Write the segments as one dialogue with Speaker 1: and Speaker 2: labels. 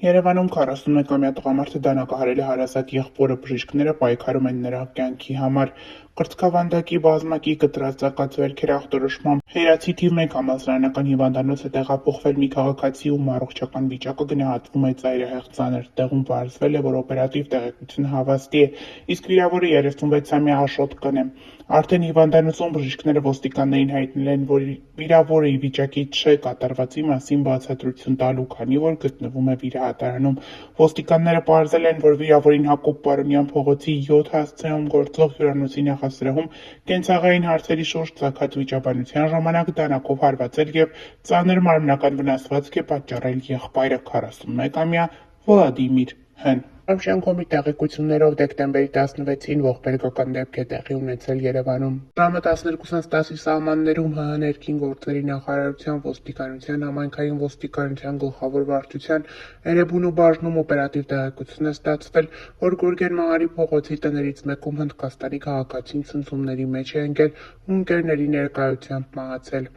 Speaker 1: Երևանում 41-ամյա տղամարդը դանակահարել է հարազատ եղբորը, բժիշկները պայքարում են նրա կյանքի համար։ Կրծքավանդակի բազմակի կտրած ծակած ախտորոշմամբ Հերացի թիվ 1 համալսարանական հիվանդանոց է տեղափոխվել մի քաղաքացի, ում առողջական վիճակը գնահատվում է ծայրահեղ ծանր։ Տեղում պարզվել է, որ օպերատիվ տեղեկությունը հավաստի է, իսկ վիրավորը 36-ամյա Աշոտ Կ-ն է։ Արդեն հիվանդանոցում բժիշկները ոստիկաններին հայտնել են, որ վիրավորը ի վիճակի չէ կատարվածի մասին բացատրություն տալու, քանի որ գտնվում է վիրահատարանում։ Ոստիկանները պարզել են, որ վիրավորին Հակոբ Պարոնյան փողոցի 7 հասցեում գործող հյուրանոցի նախասրահում կենցաղային հարցերի շուրջ ծագած վիճաբանության ժամանակ դանակով հարվածել և ծանր մարմնական վնասվածք է պատճառել եղբայրը 41-ամյա Վլադիմիր Հ-ն։ Շամշյանկոմի տեղեկություններով դեկտեմբերի 16-ին ողբերգական դեպք է տեղի ունեցել Երևանում։ Ժամը 12:10-ի սահմաններում ՀՀ ներքին գործերի նախարարության, ոստիկանության, համայնքային ոստիկանության գլխավոր վարչության Էրեբունու բաժնում օպերատիվ տեղեկություն է ստացվել, որ Գուրգեն Մահարի փողոցի տներից մեկում Հնդկաստանի քաղաքացին ցնցումների մեջ է ընկել ու ընկերների ներկայությամբ մահացել։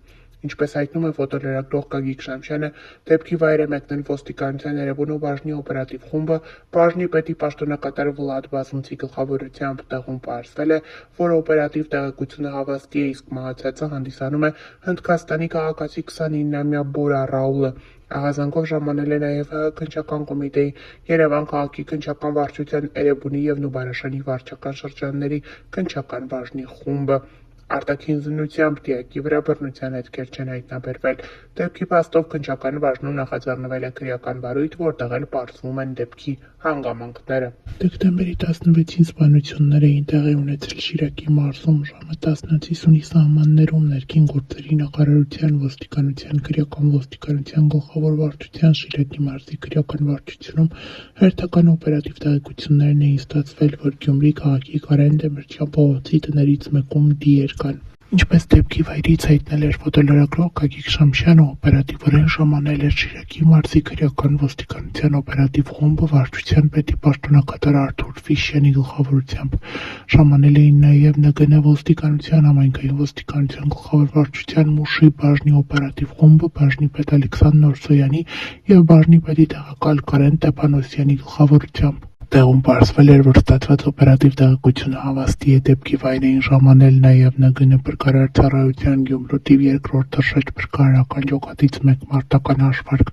Speaker 1: Ինչպես հայտնում է ֆոտոլրագրող Գագիկ Շամշյանը, դեպքի վայր է մեկնել ոստիկանության Էրեբունու բաժնի օպերատիվ խումբը, բաժնի պետի պաշտոնակատար Վլադ Բազմունցի գլխավորությամբ։ Տեղում պարզվել է, որ օպերատիվ տեղեկությունը հավաստի է, իսկ մահացածը հանդիսանում է Հնդկաստանի քաղաքացի 29-ամյա Բորա Ռաուլը։ Աղազանգով ժամանել է նաև ՀՀ քննչական կոմիտեի, Երևան քաղաքի քննչական վարչության, Էրեբունի և Նուբարաշանի վարչական շրջանների քննչական բաժնի խումբը։ Արտաքին զննությամբ դիակի վրա բռնության հետքեր չեն հայտնաբերվել։ Դեպքի փաստով քննչական բաժնում նախաձեռնվել է քրեական վարույթ, որտեղ էլ պարզվում են դեպքի հանգամանքները։ Դեկտեմբերի 16-ին սպանություններ էին տեղի ունեցել Շիրակի մարզում։ Ժամը 10:50-ի սահմաններում ներքին գործերի նախարարության, ոստիկանության, քրեական ոստիկանության գլխավոր վարչության, Շիրակի մարզի քրեական վարչությունում հերթական օպերատիվ տեղեկություններն էին ստացվել, որ Գյումրի քաղաքի Կարեն Դեմիրճյան փողոցի տներից մեկում դիեր կան։ Ինչպես դեպքի վայրից հայտնել էր ֆոտոլրագրող Գագիկ Շամշյանը, օպերատիվորեն ժամանել էր Շիրակի մարզի քրեական ոստիկանության օպերատիվ խումբը վարչության պետի պաշտոնակատար Արթուր Ֆիշյանի գլխավորությամբ։ Ժամանել էին նաև ՆԳՆ ոստիկանության, համայնքային ոստիկանության գլխավոր վարչության Մուշի բաժնի օպերատիվ խումբը, բաժնի պետ Ալեքսանդր Նորսոյանի և բաժնի պետի տեղակալ Կարեն Տեփանոսյանի գլխավորությամբ։ Տեղում պարզվել էր, որ ստացված օպերատիվ տեղեկությունը հավաստի է։ Դեպքի վայր էին ժամանել նաև ՆԳՆ փրկարար ծառայության Գյումրու թիվ 2-րդ թռչող փրկարարական ջոկատից 1 մարտական հաշվարկ։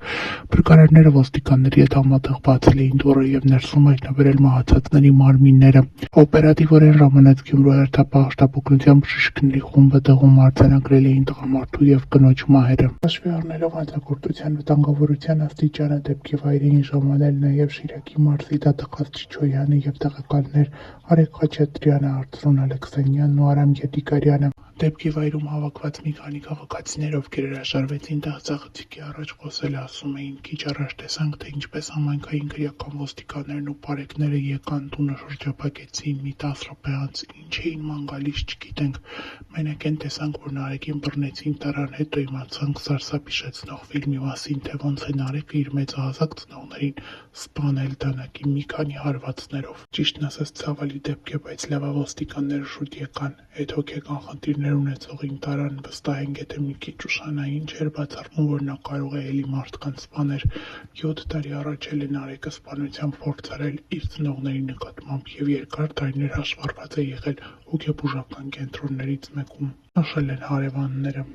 Speaker 1: Փրկարարները ոստիկանների հետ համատեղ բացել էին դուռը և ներսում հայտնաբերել մահացածների մարմինները։ Օպերատիվորեն ժամանած Գյումրու հերթապահ շտապօգնության բժիշկների խումբը տեղում արձանագրել էին տղամարդու և կնոջ մահերը։ Հաշվի առնելով հանցագործության վտանգավորության աստիճանը, դեպքի վայր էին ժամանել նաև Շիրակի մարզի դատախազ Չիչոյանը և տեղակալներ Արեգ Խաչատրյանը, Արծրուն Ալեքսանյանն ու Արամ Ետիկարյանը։ Դեպքի վայրում հավաքված մի քանի քաղաքացիներ, ովքեր հրաժարվեցին դեղձախցիկի առաջ խոսել, ասում էին. «Քիչ առաջ տեսանք, թե ինչպես համայնքային քրեական ոստիկաններն ու պարեկները եկան, տունը շրջափակեցին, մի 10 րոպե անց ինչ էին ման գալիս չգիտենք, մենակ էն տեսանք, որ Նարեկին բռնեցին, տարան, հետո իմացանք սարսափ հիշեցնող ֆիլմի մասին, թե ոնց է Նարեկը իր մեծահասակ ծնողներին սպանել դանակի մի քանի հարվածներով։ Ճիշտն ասած ցավալի դեպք է, բայց լավ ա ոստիկանները շուտ եկան, էդ հոգեկան խնդիրներ ունեցողին տարան, վստահ ենք եթե մի քիչ ուշանային, չէր բացառվում, որ նա կարող է էլի մարդկանց սպաներ։ 7 տարի առաջ էլ է Նարեկը սպանության փորձ արել իր ծնողների նկատմամբ և երկար տարիներ հաշվառված է եղել հոգեբուժական կենտրոններից մեկում», նշել են հարևանները։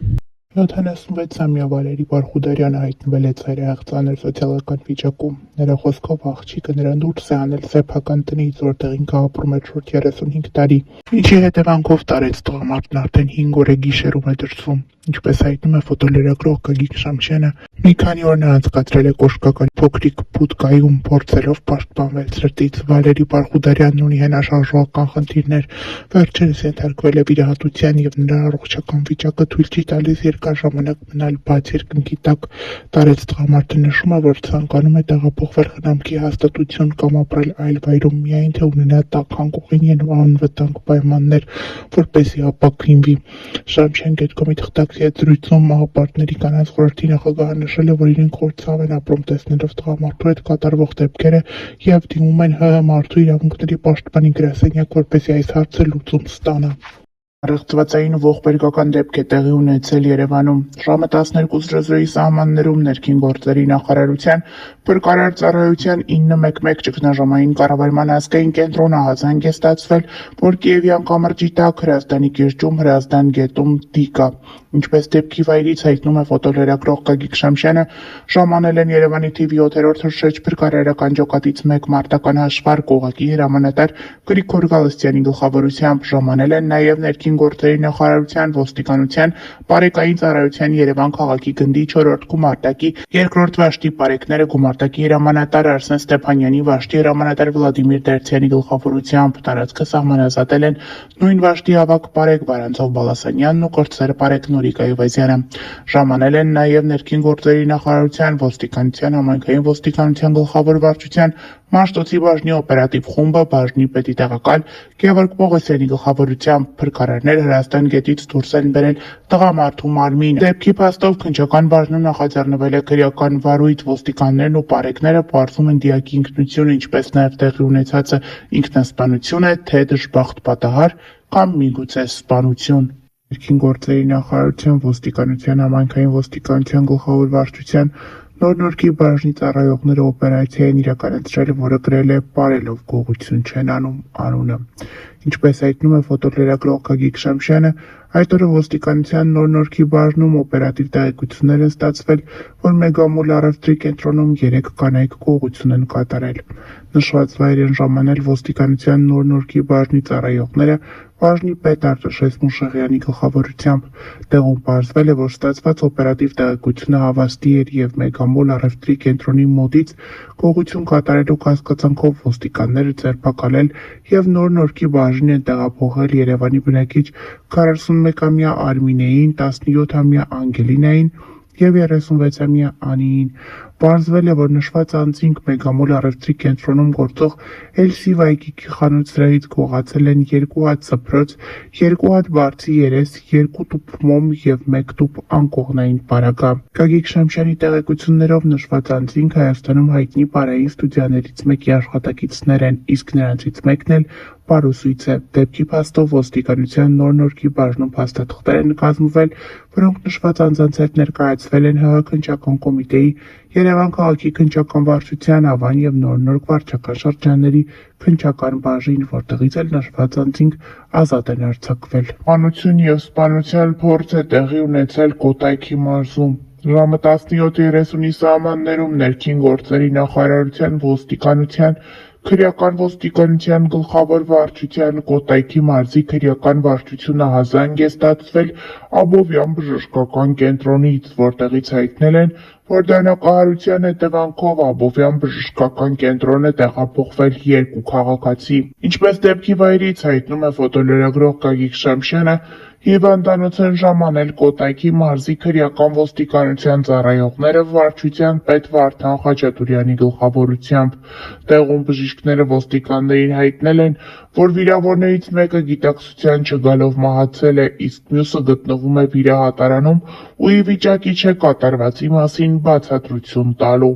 Speaker 1: 76-ամյա Վալերի Բարխուդարյանը հայտնվել է ծայրահեղ ծանր սոցիալական վիճակում։ Նրա խոսքով աղջիկը նրան դուրս է հանել սեփական տնից, որտեղ ինքը ապրում էր շուրջ 35 տարի, ինչի հետևանքով տարեց տղամարդն արդեն 5 օր է գիշերում է դրսում։ Ինչպես հայտնում է ֆոտոլրագրող Գագիկ Շամշյանը, մի քանի օր նա անցկացրել է կոշկական փոքրիկ բուդկայում, փորձելով պաշտպանվել սրտից։ Վալերի Բարխուդարյանն ունի հենաշարժողական խնդիրներ, վերջերս ենթարկվել է վիրահատության և նրա առողջական վիճակը թույլ չի տալիս երկար ժամանակ մնալ բաց երկնքի տակ։ Տարեց տղամարդը նշում է, որ ցանկանում է տեղափոխվել խնամքի հաստատություն կամ ապրել այլ վայրում, միայն թե ունենա տաք անկողին և անվտանգ պայմաններ, որպեսզի ապաքինվի։ Շամշյան.com-ի թղթակցի հետ զրույցում Մահապարտների կանանց խորհրդի նախագահը նշել է, որ իրենք խոր ցավ են ապրում տեսնելով տղամարդու հետ կատարվող դեպքերը և դիմում են ՀՀ մարդու իրավունքների պաշտպանի գրասենյակ, որպեսզի այս հարցը լուծում ստանա։ Առեղծվածային ողբերգական դեպք է տեղի ունեցել Երևանում։ Ժամը 12:00-ի սահմաններում Ներքին գործերի նախարարության փրկարար ծառայության 911 ճգնաժամային կառավարման ազգային կենտրոնը հազանգ է ստացվել, որ Կիևյան կամրջի տակ Հրազդանի կիրճում Հրազդան գետում դի կա։ Ինչպես դեպքի վայրից հայտնում է ֆոտոլրագրող Գագիկ Շամշյանը, ժամանել են Երևանի թիվ 7-րդ հրշեջ փրկարարական ջոկատից 1 մարտական հաշվարկ ուղղակի հրամանատար Գրիգոր Գալստյանի գլխավորությամբ, ժամանել են նաև Ներքին գործերի նախարարության, ոստիկանության, բարեկային ծառայության Երևան քաղաքի գնդի 4-րդ գումարտակի 2-րդ վաշտի բարեկները գումարտակի հրամանատար Արսեն Ստեփանյանի, վաշտի հրամանատար Վլադիմիր Դերցյանի գլխավորությամբ տարածքը սահմանազատել են նույն վաշտի ավագ բարեկ Վարանցով Բալասանյանն ու կրտսեր բարեկ Նուրիկ Այվազյանը։ Ժամանել են նաև Ներքին գործերի նախարարության, ոստիկանության, համայնքային ոստիկանության գլխավոր վարչության Մաշտոցի բաժնի օպերատիվ խումբը, բաժնի պետի տեղակալ Գևորգ Պողոսյանի գլխավորությամբ փրկարարներ Հրազդան գետից դուրս են բերել տղամարդու մարմին։ Դեպքի փաստով քննչական բաժնում նախաձեռնվել է քրեական վարույթ, ոստիկաններն ու բարեկները պարզում են դիակի ինքնությունը, ինչպես նաև տեղի ունեցածը ինքնասպանություն է, թե դժբախտ պատահար կամ միգուցե սպանություն։ Ներքին գործերի նախարարության, ոստիկանության, համայնքային ոստիկանության գլխավոր վարչության Նոր Նորքի բաժնի ծառայողները օպերացիա են իրականացրել, որը գրել է «Պարելով գողություն չեն անում» անունը։ Ինչպես հայտնում է ֆոտոլրագրող Գագիկ Շամշյանը, այդ օրը ոստիկանության Նոր Նորքի բաժնում օպերատիվ տեղեկություններ են ստացվել, որ Մեգամոլ առևտրի կենտրոնում 3 կանայք գողություն են կատարել։ Նշված վայր են ժամանել ոստիկանության Նոր Նորքի բաժնի ծառայողները, բաժնի պետ Արտաշես Մուշեղյանի գլխավորությամբ։ Տեղում պարզվել է, որ ստացված օպերատիվ տեղեկությունը հավաստի էր եւ Մեգամոլ առևտրի կենտրոնի մոտից գողություն կատարելու կասկածանքով ոստիկանները ձերբակալել եւ Նոր Նորքի բաժին են տեղափոխել Երևանի բնակիչ 41-ամյա Արմինեին, 17-ամյա Անգելինային եւ 36-ամյա Անիին։ Պարզվել է, որ նշված անձինք Մեգամոլ առևտրի կենտրոնում գործող Էլսի Վայկիկի խանութ սրահից գողացել են 2 հատ սփռոց, 2 հատ բարձի երես, 2 տուփ մոմ եւ 1 տուփ անկողնային պարագա։ Գագիկ Շամշյանի տեղեկություններով նշված անձինք Հայաստանում հայտնի պարային ստուդիաներից մեկի աշխատակիցներ են, իսկ նրանցից մեկն էլ պարուսույց է։ Դեպքի փաստով ոստիկանության Նոր Նորքի բաժնում փաստաթղթեր են կազմվել, որոնք նշված անձանց հետ ներկայացվել են ՀՀ քննչական կոմիտեի, Երևան քաղաքի քննչական վարչության, Ավան եւ Նոր Նորք վարչական շրջանների քննչական բաժին, որտեղից էլ նշված անձինք ազատ են արձակվել։ Սպանություն եւ սպանության փորձ է տեղի ունեցել Կոտայքի մարզում։ Ժամը 17:30-ի սահմաններում Ներքին գործերի նախարարության, ոստիկանության, քրեական ոստիկանության գլխավոր վարչության, Կոտայքի մարզի քրեական վարչությունը հազանգ է ստացվել Աբովյան բժշկական կենտրոնից, որտեղից հայտնել են, որ դանակահարության հետևանքով Աբովյան բժշկական կենտրոն է տեղափոխվել 2 քաղաքացի։ Ինչպես դեպքի վայրից հայտնում է ֆոտոլրագրող Գագիկ Շամշյանը, հիվանդանոց են ժամանել Կոտայքի մարզի քրեական ոստիկանության ծառայողները վարչության պետ Վարդան Խաչատուրյանի գլխավորությամբ։ Տեղում բժիշկները ոստիկաններին հայտնել են, որ վիրավորներից մեկը գիտակցության չգալով մահացել է, իսկ մյուսը գտնվում է վիրահատարանում ու ի վիճակի չէ կատարվածի մասին բացատրություն տալու։